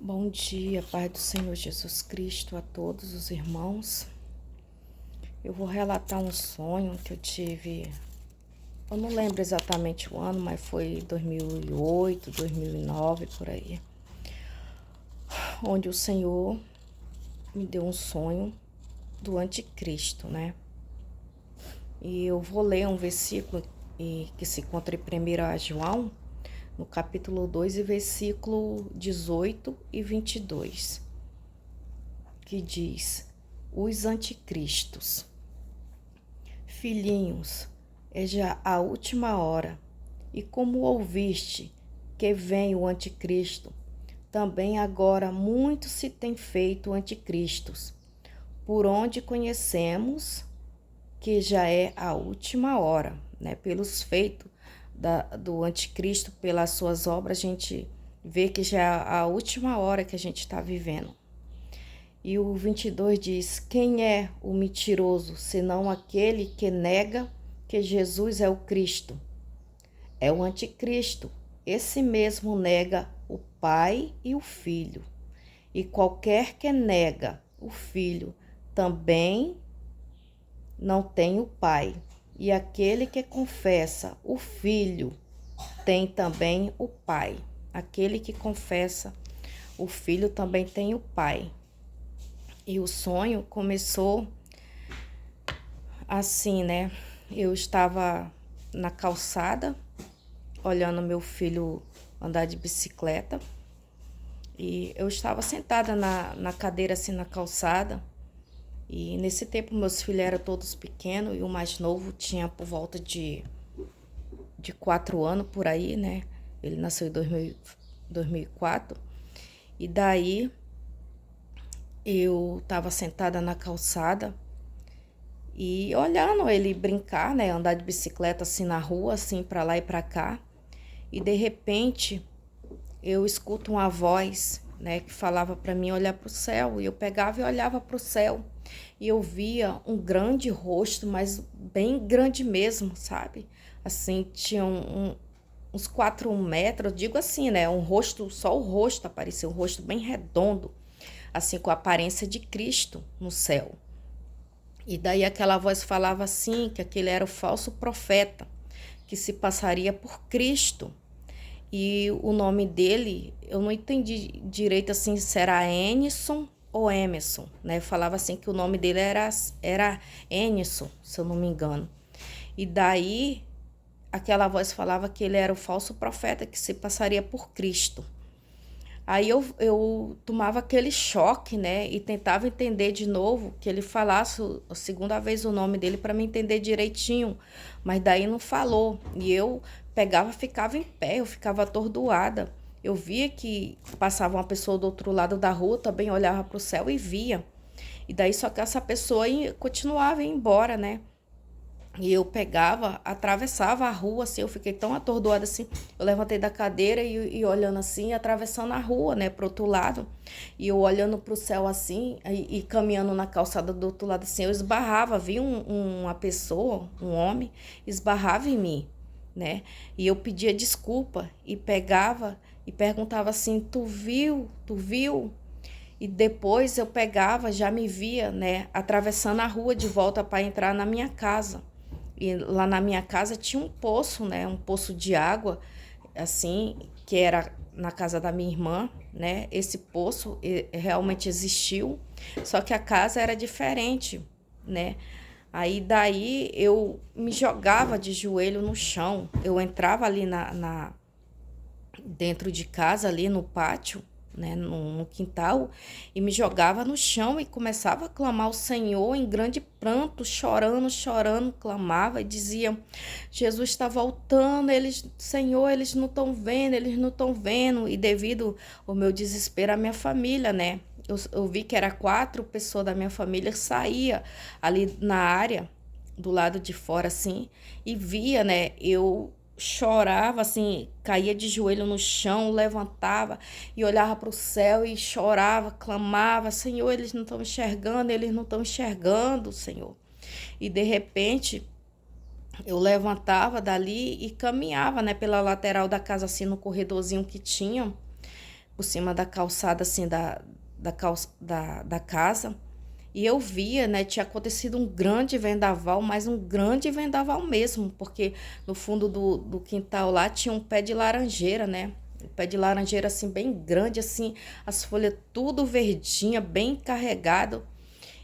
Bom dia, Pai do Senhor Jesus Cristo, a todos os irmãos. Eu vou relatar um sonho que eu tive. Eu não lembro exatamente o ano, mas foi 2008, 2009, por aí. Onde o Senhor me deu um sonho do anticristo, né? E eu vou ler um versículo que se encontra em 1 João, no capítulo 2, e versículo 18 e 22, que diz: Os anticristos. Filhinhos, é já a última hora, e como ouviste que vem o anticristo, também agora muito se tem feito anticristos, por onde conhecemos que já é a última hora, né? Pelos feitos do anticristo, pelas suas obras, a gente vê que já é a última hora que a gente está vivendo. E o 22 diz: Quem é o mentiroso, senão aquele que nega que Jesus é o Cristo? É o anticristo. Esse mesmo nega o Pai e o Filho. E qualquer que nega o Filho também não tem o Pai. E aquele que confessa o Filho tem também o Pai. Aquele que confessa o Filho também tem o Pai. E o sonho começou assim, né? Eu estava na calçada, olhando meu filho andar de bicicleta. E eu estava sentada na cadeira, assim, na calçada. E nesse tempo, meus filhos eram todos pequenos. E o mais novo tinha por volta de 4 anos, por aí, né? Ele nasceu em 2004. E daí, eu estava sentada na calçada e olhando ele brincar, né, andar de bicicleta assim na rua, assim para lá e para cá. E de repente eu escuto uma voz, né, que falava para mim olhar para o céu. E eu pegava e olhava para o céu. E eu via um grande rosto, mas bem grande mesmo, sabe? Assim, tinha uns 4 metros, digo assim, né, um rosto, só o rosto apareceu, um rosto bem redondo, assim, com a aparência de Cristo no céu. E daí aquela voz falava assim, que aquele era o falso profeta, que se passaria por Cristo. E o nome dele, eu não entendi direito assim se era Enison ou Emerson, né? Eu falava assim que o nome dele era Enison, se eu não me engano. E daí aquela voz falava que ele era o falso profeta que se passaria por Cristo. Aí eu tomava aquele choque, né? E tentava entender de novo, que ele falasse a segunda vez o nome dele para me entender direitinho. Mas daí não falou. E eu pegava, ficava em pé, eu ficava atordoada. Eu via que passava uma pessoa do outro lado da rua, também olhava para o céu e via. E daí só que essa pessoa continuava indo embora, né? E eu pegava, atravessava a rua, assim, eu fiquei tão atordoada, assim, eu levantei da cadeira e olhando assim, atravessando a rua, né, pro outro lado, e eu olhando pro céu, assim, e caminhando na calçada do outro lado, assim, eu esbarrava, vi uma pessoa, um homem, esbarrava em mim, né, e eu pedia desculpa, e pegava, e perguntava assim, tu viu, tu viu? E depois eu pegava, já me via, né, atravessando a rua de volta para entrar na minha casa. E lá na minha casa tinha um poço, né? Um poço de água, assim, que era na casa da minha irmã, né? Esse poço realmente existiu, só que a casa era diferente, né? Aí daí eu me jogava de joelho no chão. Eu entrava ali dentro de casa, ali no pátio, né, no quintal, e me jogava no chão e começava a clamar ao Senhor em grande pranto, chorando, chorando, clamava e dizia: Jesus está voltando, Senhor, eles não estão vendo, eles não estão vendo. E devido ao meu desespero, a minha família, né, eu vi que era 4 pessoas da minha família, saía ali na área do lado de fora, assim, e via, né, eu chorava, assim, caía de joelho no chão, levantava e olhava para o céu e chorava, clamava: Senhor, eles não estão enxergando, eles não estão enxergando, Senhor. E de repente eu levantava dali e caminhava, né, pela lateral da casa, assim, no corredorzinho que tinha, por cima da calçada, assim, da casa. E eu via, né, tinha acontecido um grande vendaval, mas um grande vendaval mesmo, porque no fundo do quintal lá tinha um pé de laranjeira, né? Um pé de laranjeira, assim, bem grande, assim, as folhas tudo verdinha, bem carregado.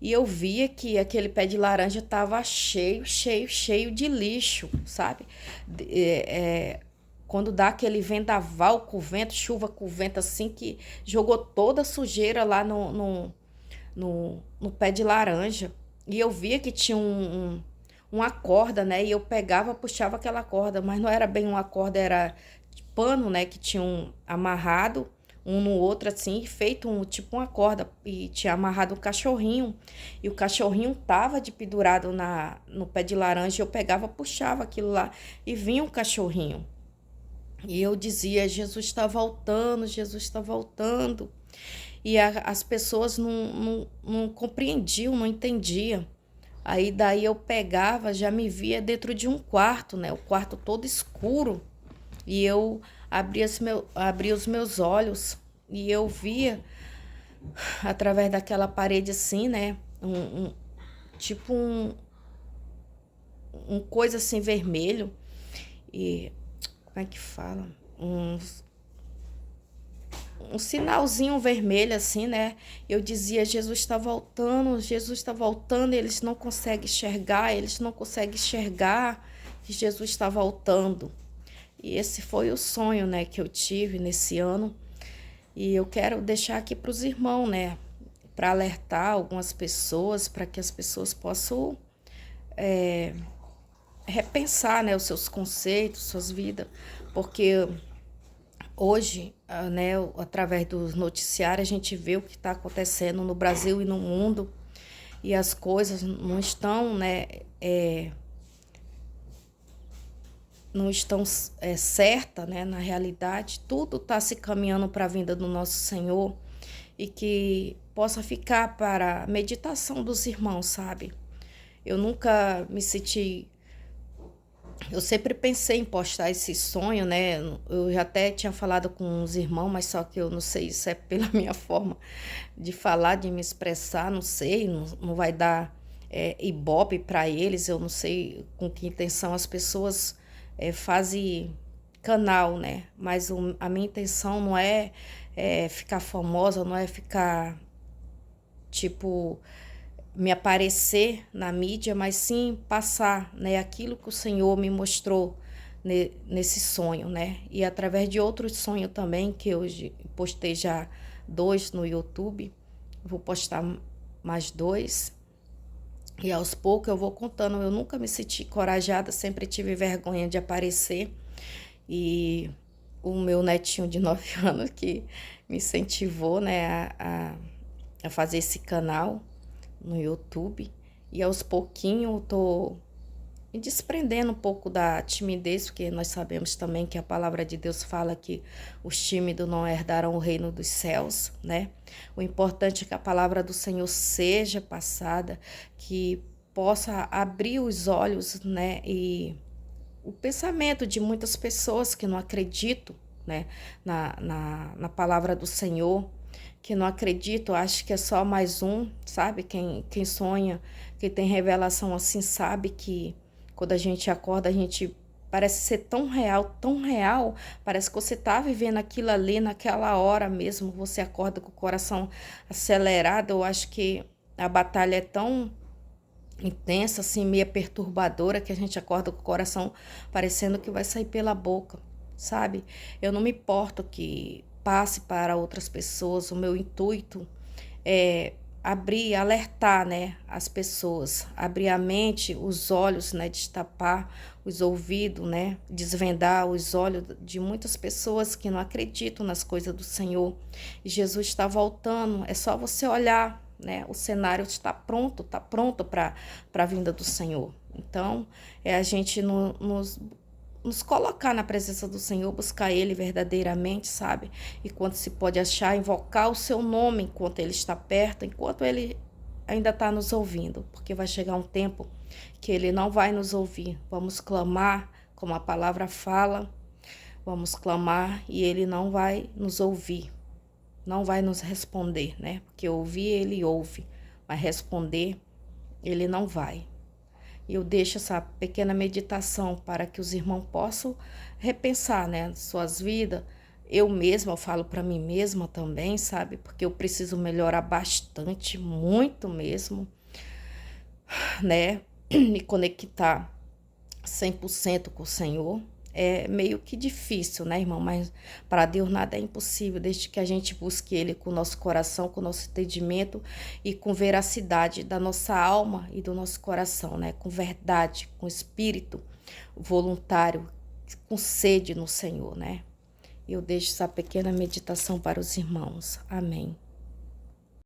E eu via que aquele pé de laranja estava cheio, cheio, cheio de lixo, sabe? Quando dá aquele vendaval com vento, chuva com vento, assim, que jogou toda a sujeira lá no pé de laranja. E eu via que tinha uma corda, né? E eu pegava, puxava aquela corda, mas não era bem uma corda, era de pano, né? Que tinham amarrado um no outro, assim, feito tipo uma corda. E tinha amarrado um cachorrinho. E o cachorrinho tava de pendurado no pé de laranja. Eu pegava, puxava aquilo lá e vinha um cachorrinho. E eu dizia, Jesus está voltando, Jesus está voltando. E as pessoas não compreendiam, não entendiam. Aí daí eu pegava, já me via dentro de um quarto, né? O quarto todo escuro. E eu abria os meus olhos e eu via através daquela parede assim, né? Tipo um coisa assim vermelho. E como é que fala? Um sinalzinho vermelho assim, né? Eu dizia, Jesus está voltando, e eles não conseguem enxergar que Jesus está voltando. E esse foi o sonho, né, que eu tive nesse ano. E eu quero deixar aqui para os irmãos, né, para alertar algumas pessoas, para que as pessoas possam repensar, né, os seus conceitos, suas vidas, porque hoje, né, através dos noticiários, a gente vê o que está acontecendo no Brasil e no mundo, e as coisas não estão, né, não estão certas, né, na realidade. Tudo está se caminhando para a vinda do nosso Senhor e que possa ficar para a meditação dos irmãos, sabe? Eu nunca me senti. Eu sempre pensei em postar esse sonho, né? Eu já até tinha falado com os irmãos, mas só que eu não sei, isso é pela minha forma de falar, de me expressar, não sei, não vai dar ibope para eles, eu não sei com que intenção as pessoas fazem canal, né? Mas a minha intenção não é ficar famosa, não é ficar, tipo, me aparecer na mídia, mas sim passar, né, aquilo que o Senhor me mostrou nesse sonho, né? E através de outros sonhos também, que hoje postei já 2 no YouTube, vou postar mais 2. E aos poucos eu vou contando. Eu nunca me senti corajada, sempre tive vergonha de aparecer. E o meu netinho de 9 anos que me incentivou, né, a fazer esse canal no YouTube. E aos pouquinhos eu tô me desprendendo um pouco da timidez, porque nós sabemos também que a palavra de Deus fala que os tímidos não herdarão o reino dos céus, né? O importante é que a palavra do Senhor seja passada, que possa abrir os olhos, né? E o pensamento de muitas pessoas que não acreditam, né, na palavra do Senhor, que não acredito, acho que é só mais um, sabe? Quem sonha, quem tem revelação assim, sabe que quando a gente acorda, a gente parece ser tão real, parece que você tá vivendo aquilo ali naquela hora mesmo, você acorda com o coração acelerado. Eu acho que a batalha é tão intensa, assim, meia perturbadora, que a gente acorda com o coração parecendo que vai sair pela boca, sabe? Eu não me importo que passe para outras pessoas, o meu intuito é abrir, alertar, né, as pessoas, abrir a mente, os olhos, né, destapar os ouvidos, né, desvendar os olhos de muitas pessoas que não acreditam nas coisas do Senhor. E Jesus está voltando, é só você olhar, né, o cenário está pronto para a vinda do Senhor. Então, é a gente nos colocar na presença do Senhor, buscar Ele verdadeiramente, sabe? E quando se pode achar, invocar o seu nome enquanto Ele está perto, enquanto Ele ainda está nos ouvindo, porque vai chegar um tempo que Ele não vai nos ouvir. Vamos clamar, como a palavra fala, vamos clamar e Ele não vai nos ouvir. não vai nos responder, né? Porque ouvir ele ouve, mas responder ele não vai. E eu deixo essa pequena meditação para que os irmãos possam repensar, né, suas vidas. Eu mesma, eu falo para mim mesma também, sabe? Porque eu preciso melhorar bastante, muito mesmo, né? Me conectar 100% com o Senhor. É meio que difícil, né, irmão? Mas para Deus nada é impossível, desde que a gente busque Ele com o nosso coração, com o nosso entendimento e com veracidade da nossa alma e do nosso coração, né? Com verdade, com espírito voluntário, com sede no Senhor, né? Eu deixo essa pequena meditação para os irmãos. Amém.